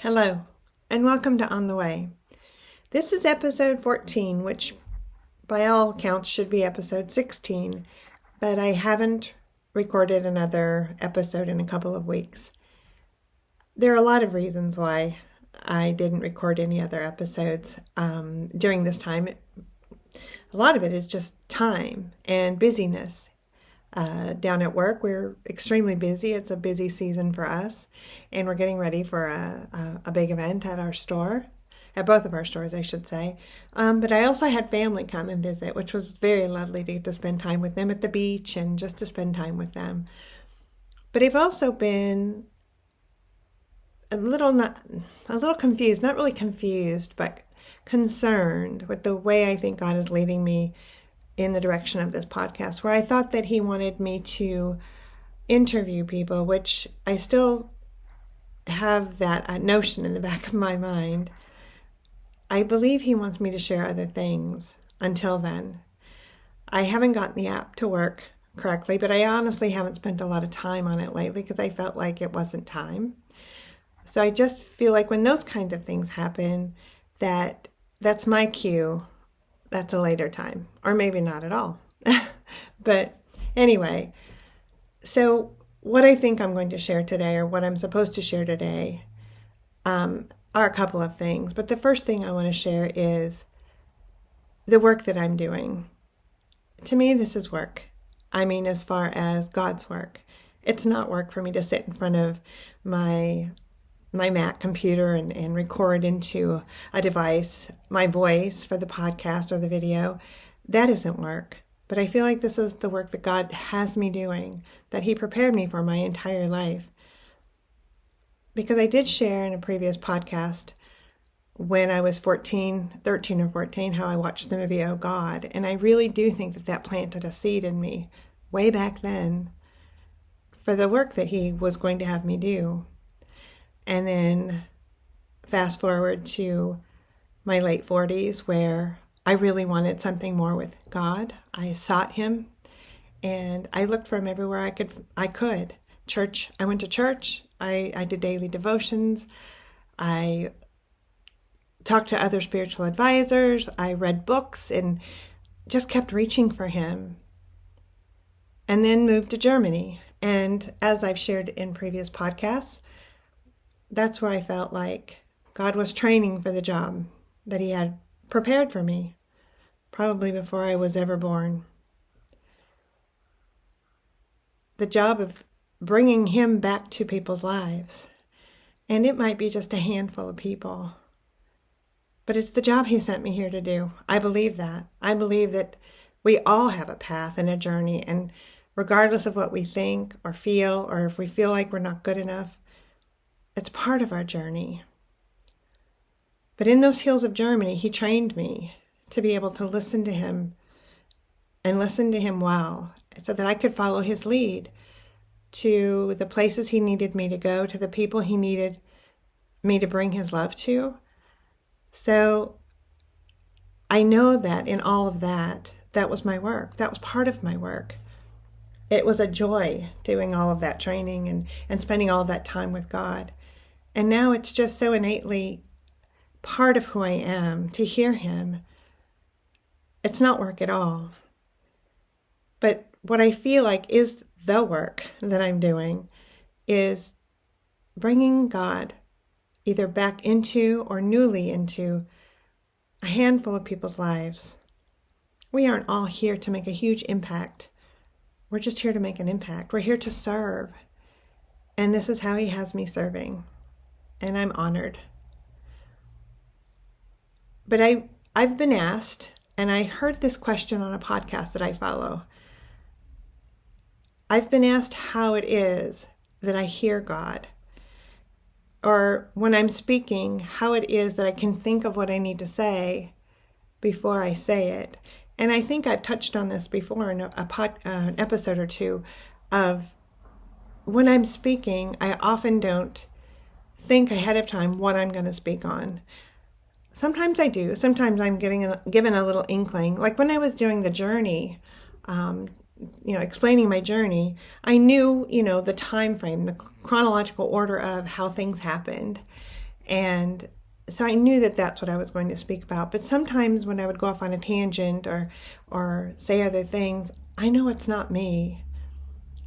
Hello, and welcome to On the Way. This is episode 14, which by all accounts should be episode 16, but I haven't recorded another episode in a couple of weeks. There are a lot of reasons why I didn't record any other episodes during this time. A lot of it is just time and busyness. Down at work, we're extremely busy. It's a busy season for us, and we're getting ready for a big event at our store, at both of our stores, I should say. But I also had family come and visit, which was very lovely to get to spend time with them at the beach and just to spend time with them. But I've also been a little confused, not really confused, but concerned with the way I think God is leading me in the direction of this podcast, where I thought that he wanted me to interview people, which I still have that notion in the back of my mind. I believe he wants me to share other things until then. I haven't gotten the app to work correctly, but I honestly haven't spent a lot of time on it lately because I felt like it wasn't time. So I just feel like when those kinds of things happen, that's my cue. That's a later time, or maybe not at all. But anyway, so what I think I'm going to share today, or what I'm supposed to share today, are a couple of things. But the first thing I want to share is the work that I'm doing. To me, this is work. I mean, as far as God's work. It's not work for me to sit in front of my Mac computer and record into a device my voice for the podcast or the video. That isn't work. But I feel like this is the work that God has me doing, that he prepared me for my entire life. Because I did share in a previous podcast when I was 13 or 14, how I watched the movie Oh God. And I really do think that planted a seed in me way back then for the work that he was going to have me do. And then fast forward to my late 40s, where I really wanted something more with God. I sought him, and I looked for him everywhere I could. Church. I went to church. I did daily devotions. I talked to other spiritual advisors. I read books and just kept reaching for him. And then moved to Germany. And as I've shared in previous podcasts, that's where I felt like God was training for the job that he had prepared for me, probably before I was ever born. The job of bringing him back to people's lives. And it might be just a handful of people. But it's the job he sent me here to do. I believe that. I believe that we all have a path and a journey. And regardless of what we think or feel, or if we feel like we're not good enough, it's part of our journey. But in those hills of Germany, he trained me to be able to listen to him and listen to him well, so that I could follow his lead to the places he needed me to go, to the people he needed me to bring his love to. So I know that in all of that, that was my work. That was part of my work. It was a joy doing all of that training and spending all of that time with God. And now it's just so innately part of who I am to hear him. It's not work at all. But what I feel like is the work that I'm doing is bringing God either back into or newly into a handful of people's lives. We aren't all here to make a huge impact. We're just here to make an impact. We're here to serve. And this is how he has me serving. And I'm honored. But I've been asked, and I heard this question on a podcast that I follow. I've been asked how it is that I hear God. Or when I'm speaking, how it is that I can think of what I need to say before I say it. And I think I've touched on this before in an episode or two of when I'm speaking, I often don't think ahead of time what I'm going to speak on. Sometimes I do. Sometimes I'm given a little inkling. Like when I was doing the journey, explaining my journey, I knew, the time frame, the chronological order of how things happened. And so I knew that that's what I was going to speak about. But sometimes when I would go off on a tangent or say other things, I know it's not me.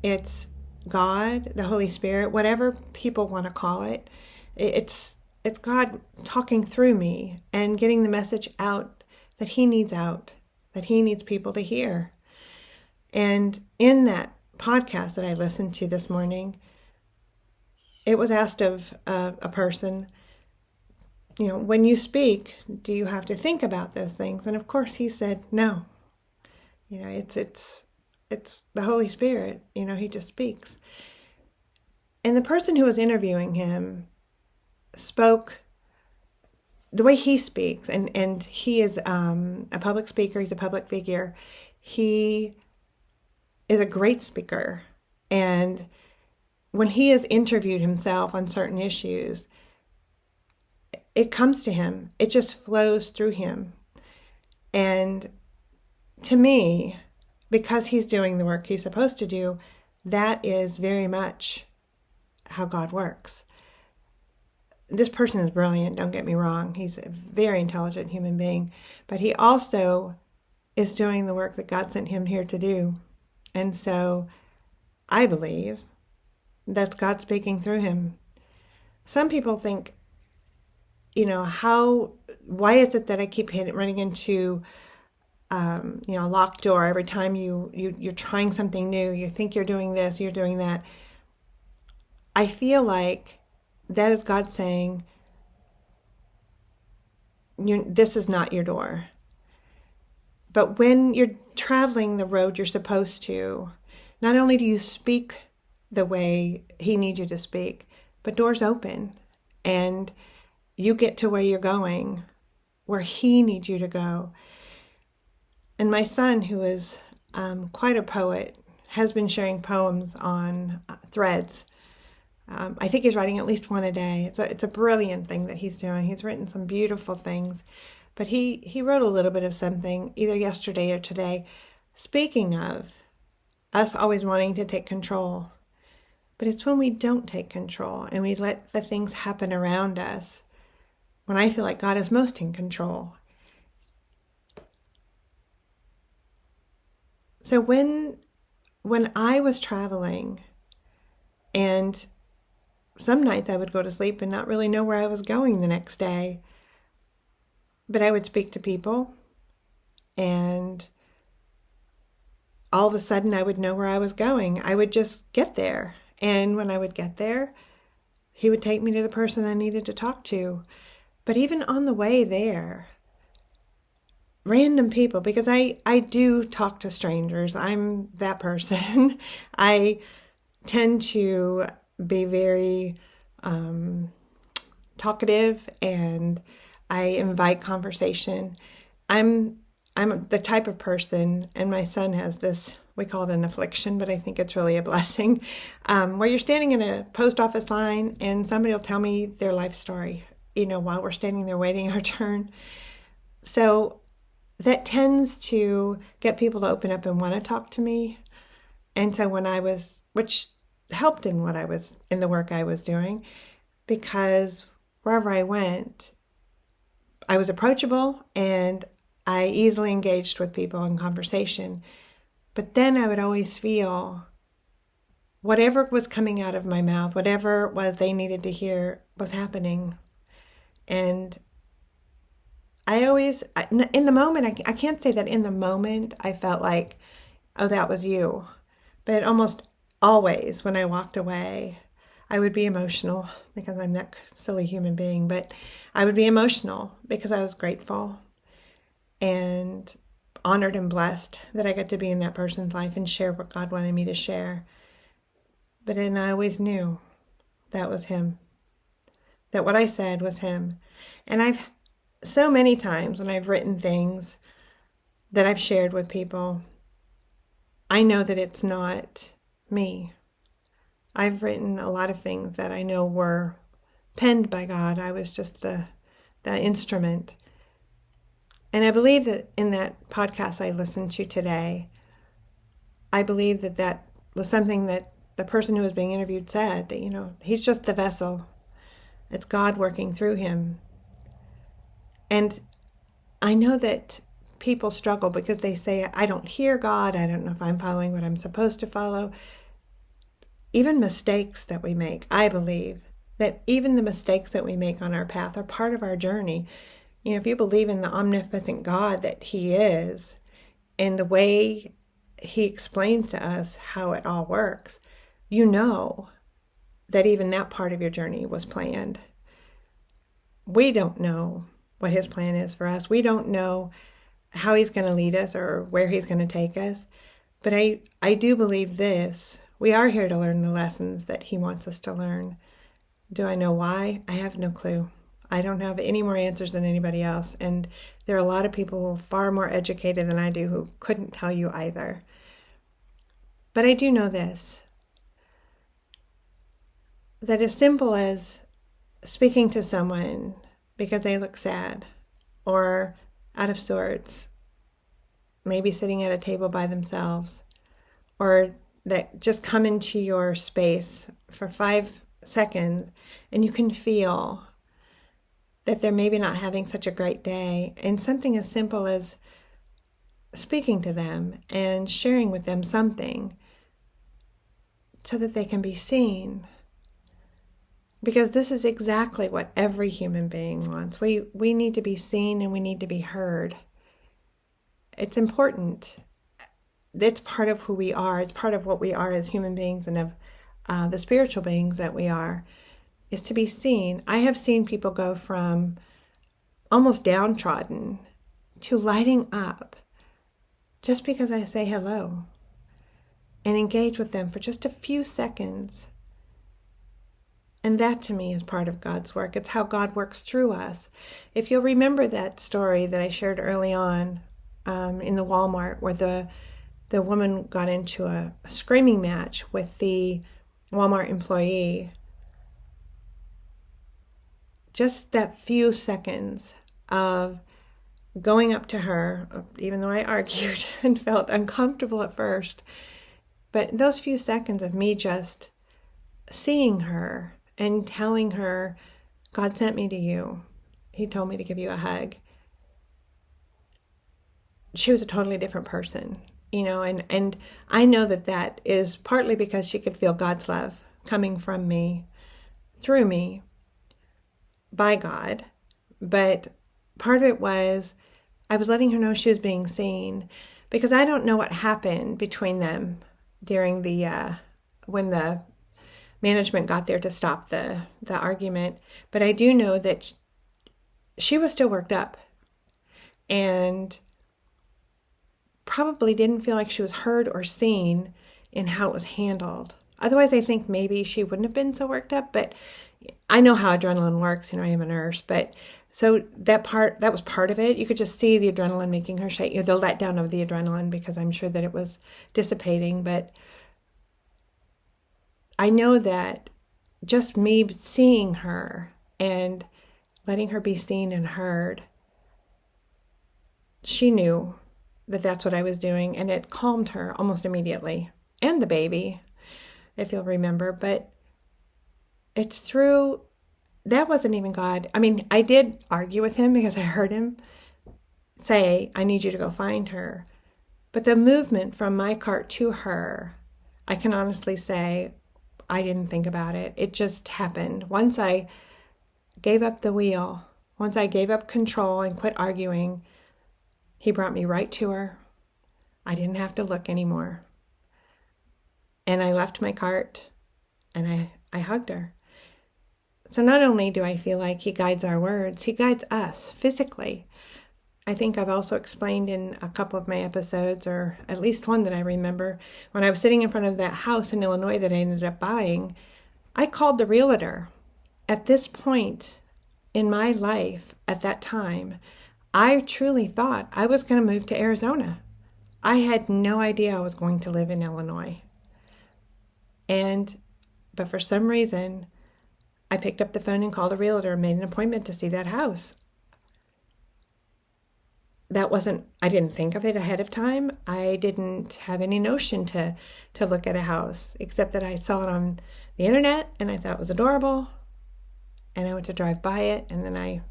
It's God, the Holy Spirit, whatever people want to call it. It's God talking through me and getting the message out, that He needs people to hear. And in that podcast that I listened to this morning, it was asked of a person, when you speak, do you have to think about those things? And of course he said, no. It's the Holy Spirit. He just speaks. And the person who was interviewing him spoke the way he speaks, and he is a public speaker. He's a public figure. He is a great speaker. And when he has interviewed himself on certain issues, it comes to him. It just flows through him. And to me, because he's doing the work he's supposed to do, that is very much how God works. This person is brilliant, don't get me wrong. He's a very intelligent human being, but he also is doing the work that God sent him here to do. And so I believe that's God speaking through him. Some people think, why is it that I keep running into a locked door every time you're trying something new, you think you're doing this, you're doing that. I feel like that is God saying, this is not your door. But when you're traveling the road you're supposed to, not only do you speak the way He needs you to speak, but doors open and you get to where you're going, where He needs you to go. And my son, who is quite a poet, has been sharing poems on Threads. I think he's writing at least one a day. It's a brilliant thing that he's doing. He's written some beautiful things. But he wrote a little bit of something either yesterday or today, speaking of us always wanting to take control. But it's when we don't take control and we let the things happen around us, when I feel like God is most in control. So when I was traveling, and some nights I would go to sleep and not really know where I was going the next day, but I would speak to people and all of a sudden I would know where I was going. I would just get there. And when I would get there, He would take me to the person I needed to talk to. But even on the way there, random people, because I do talk to strangers. I'm that person. I tend to be very talkative, and I invite conversation. I'm the type of person, and my son has this, we call it an affliction, but I think it's really a blessing, where you're standing in a post office line and somebody will tell me their life story, while we're standing there waiting our turn. So that tends to get people to open up and want to talk to me. And so which helped in the work I was doing, because wherever I went, I was approachable and I easily engaged with people in conversation. But then I would always feel whatever was coming out of my mouth, whatever it was they needed to hear, was happening. And in the moment, I can't say that in the moment I felt like, oh, that was you. But almost always when I walked away, I would be emotional, because I'm that silly human being, but I would be emotional because I was grateful and honored and blessed that I got to be in that person's life and share what God wanted me to share. But then I always knew that was Him, that what I said was Him. And I've so many times when I've written things that I've shared with people, I know that it's not me. I've written a lot of things that I know were penned by God. I was just the instrument. And I believe that in that podcast I listened to today, I believe that was something that the person who was being interviewed said, that, He's just the vessel. It's God working through him. And I know that people struggle because they say, I don't hear God. I don't know if I'm following what I'm supposed to follow. Even mistakes that we make, I believe that even the mistakes that we make on our path are part of our journey. If you believe in the omnipotent God that he is, and the way he explains to us how it all works, you know that even that part of your journey was planned. We don't know what his plan is for us. We don't know how he's going to lead us or where he's going to take us. But I do believe this. We are here to learn the lessons that he wants us to learn. Do I know why? I have no clue. I don't have any more answers than anybody else. And there are a lot of people who are far more educated than I do who couldn't tell you either. But I do know this, that as simple as speaking to someone because they look sad or out of sorts, maybe sitting at a table by themselves, or that just come into your space for 5 seconds and you can feel that they're maybe not having such a great day, and something as simple as speaking to them and sharing with them something so that they can be seen. Because this is exactly what every human being wants. We need to be seen and we need to be heard. It's important. It's part of who we are. It's part of what we are as human beings and of the spiritual beings that we are, is to be seen. I have seen people go from almost downtrodden to lighting up just because I say hello and engage with them for just a few seconds. And that to me is part of God's work. It's how God works through us. If you'll remember that story that I shared early on in the Walmart where the woman got into a screaming match with the Walmart employee, just that few seconds of going up to her, even though I argued and felt uncomfortable at first, but those few seconds of me just seeing her and telling her, God sent me to you. He told me to give you a hug. She was a totally different person, and I know that is partly because she could feel God's love coming from me, through me, by God. But part of it was I was letting her know she was being seen, because I don't know what happened between them during when the management got there to stop the argument. But I do know that she was still worked up and probably didn't feel like she was heard or seen in how it was handled. Otherwise, I think maybe she wouldn't have been so worked up. But I know how adrenaline works. I am a nurse. But so that was part of it. You could just see the adrenaline making her shake, the letdown of the adrenaline, because I'm sure that it was dissipating. But I know that just me seeing her and letting her be seen and heard, she knew that that's what I was doing, and it calmed her almost immediately. And the baby, if you'll remember. But it's through, that wasn't even God. I mean, I did argue with him because I heard him say, I need you to go find her. But the movement from my cart to her, I can honestly say, I didn't think about it. It just happened. Once I gave up the wheel, once I gave up control and quit arguing, he brought me right to her. I didn't have to look anymore. And I left my cart and I hugged her. So not only do I feel like he guides our words, he guides us physically. I think I've also explained in a couple of my episodes, or at least one that I remember, when I was sitting in front of that house in Illinois that I ended up buying, I called the realtor. At this point in my life, at that time, I truly thought I was going to move to Arizona. I had no idea I was going to live in Illinois. But for some reason, I picked up the phone and called a realtor and made an appointment to see that house. I didn't think of it ahead of time. I didn't have any notion to look at a house, except that I saw it on the internet and I thought it was adorable. and I went to drive by it, and then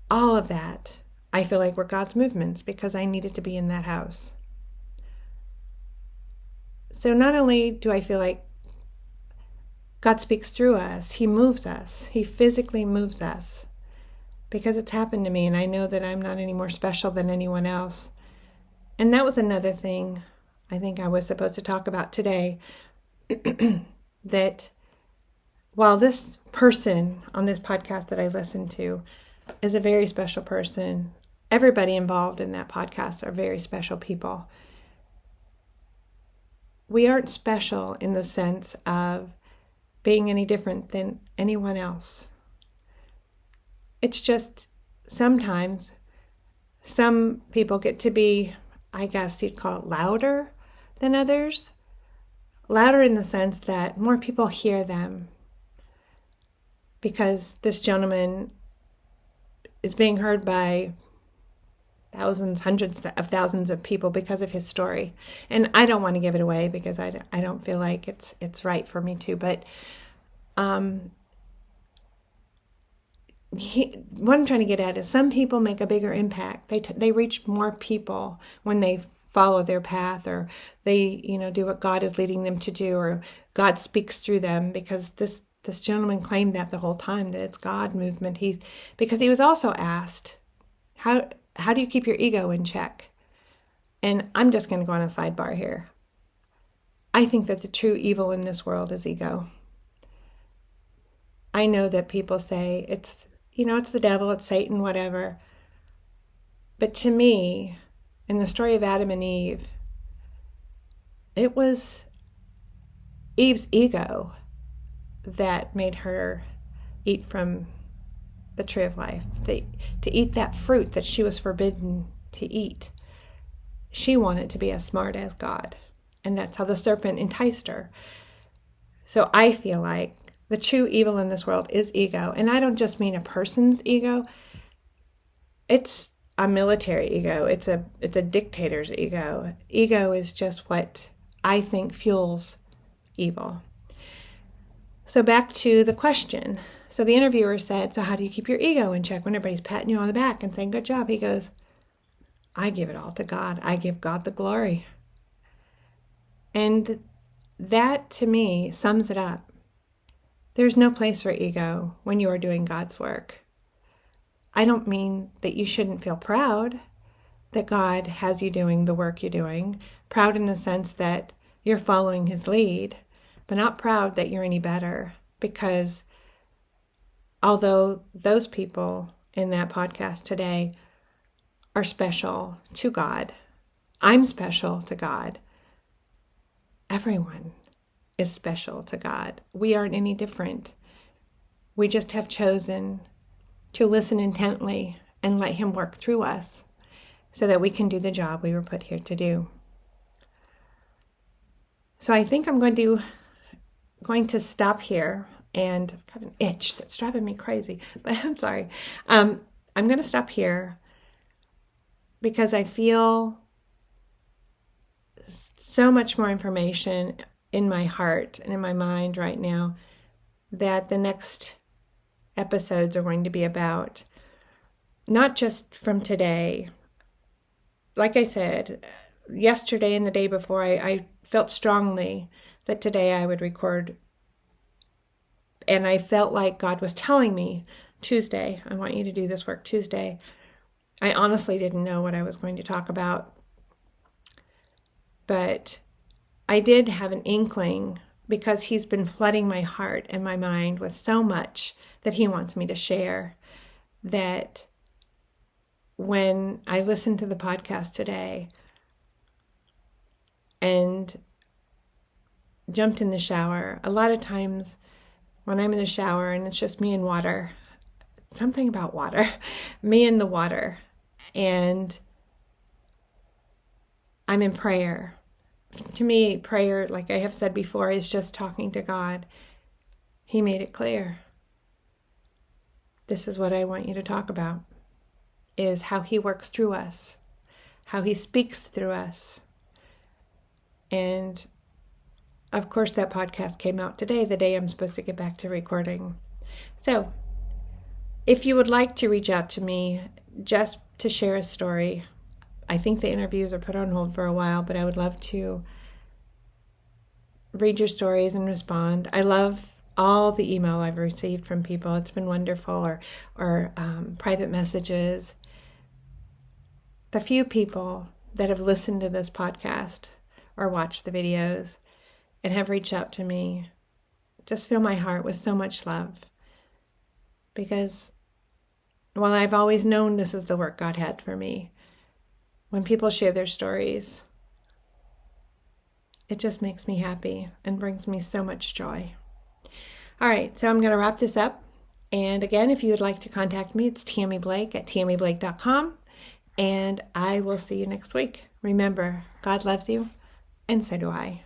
all of that, I feel like were God's movements because I needed to be in that house. So not only do I feel like God speaks through us, He moves us, He physically moves us, because it's happened to me, and I know that I'm not any more special than anyone else. And that was another thing I think I was supposed to talk about today, that while this person on this podcast that I listened to is a very special person, everybody involved in that podcast are very special people. We aren't special in the sense of being any different than anyone else. It's just sometimes some people get to be, I guess you'd call it, louder than others. Louder in the sense that more people hear them, because this gentleman is being heard by thousands, hundreds of thousands of people because of his story. And I don't want to give it away because I don't feel like it's right for me to. But what I'm trying to get at is some people make a bigger impact. They reach more people when they follow their path, or they do what God is leading them to do, or God speaks through them, because this gentleman claimed that the whole time, that it's God movement. Because he was also asked, how do you keep your ego in check? And I'm just going to go on a sidebar here. I think that the true evil in this world is ego. I know that people say it's the devil, it's Satan, whatever. But to me, in the story of Adam and Eve, it was Eve's ego that made her eat from the tree of life, to eat that fruit that she was forbidden to eat. She wanted to be as smart as God, and that's how the serpent enticed her. So I feel like the true evil in this world is ego, and I don't just mean a person's ego. It's a military ego. It's a dictator's ego. Ego is just what I think fuels evil. So back to the question. So the interviewer said, so how do you keep your ego in check when everybody's patting you on the back and saying, good job? He goes, I give it all to God. I give God the glory. And that, to me, sums it up. There's no place for ego when you are doing God's work. I don't mean that you shouldn't feel proud that God has you doing the work you're doing. Proud in the sense that you're following His lead, but not proud that you're any better. Because although those people in that podcast today are special to God, I'm special to God. Everyone is special to God. We aren't any different. We just have chosen to listen intently and let Him work through us so that we can do the job we were put here to do. So I think I'm going to stop here, and I've got an itch that's driving me crazy, but I'm sorry. I'm going to stop here because I feel so much more information in my heart and in my mind right now that the next episodes are going to be about. Not just from today. Like I said, yesterday and the day before, I felt strongly that today I would record. And I felt like God was telling me, Tuesday, I want you to do this work Tuesday. I honestly didn't know what I was going to talk about. But I did have an inkling, because He's been flooding my heart and my mind with so much that He wants me to share, that when I listened to the podcast today and jumped in the shower, a lot of times when I'm in the shower and it's just me and water, something about water, me and the water, and I'm in prayer. To me, prayer, like I have said before, is just talking to God. He made it clear. This is what I want you to talk about, is how He works through us, how He speaks through us. And of course, that podcast came out today, the day I'm supposed to get back to recording. So If you would like to reach out to me just to share a story, I think the interviews are put on hold for a while, but I would love to read your stories and respond. I love all the email I've received from people. It's been wonderful, or private messages. The few people that have listened to this podcast or watched the videos and have reached out to me just fill my heart with so much love. Because while I've always known this is the work God had for me, when people share their stories, it just makes me happy and brings me so much joy. All right, so I'm going to wrap this up. And again, if you would like to contact me, it's Tammy Blake at tammyblake.com. And I will see you next week. Remember, God loves you, and so do I.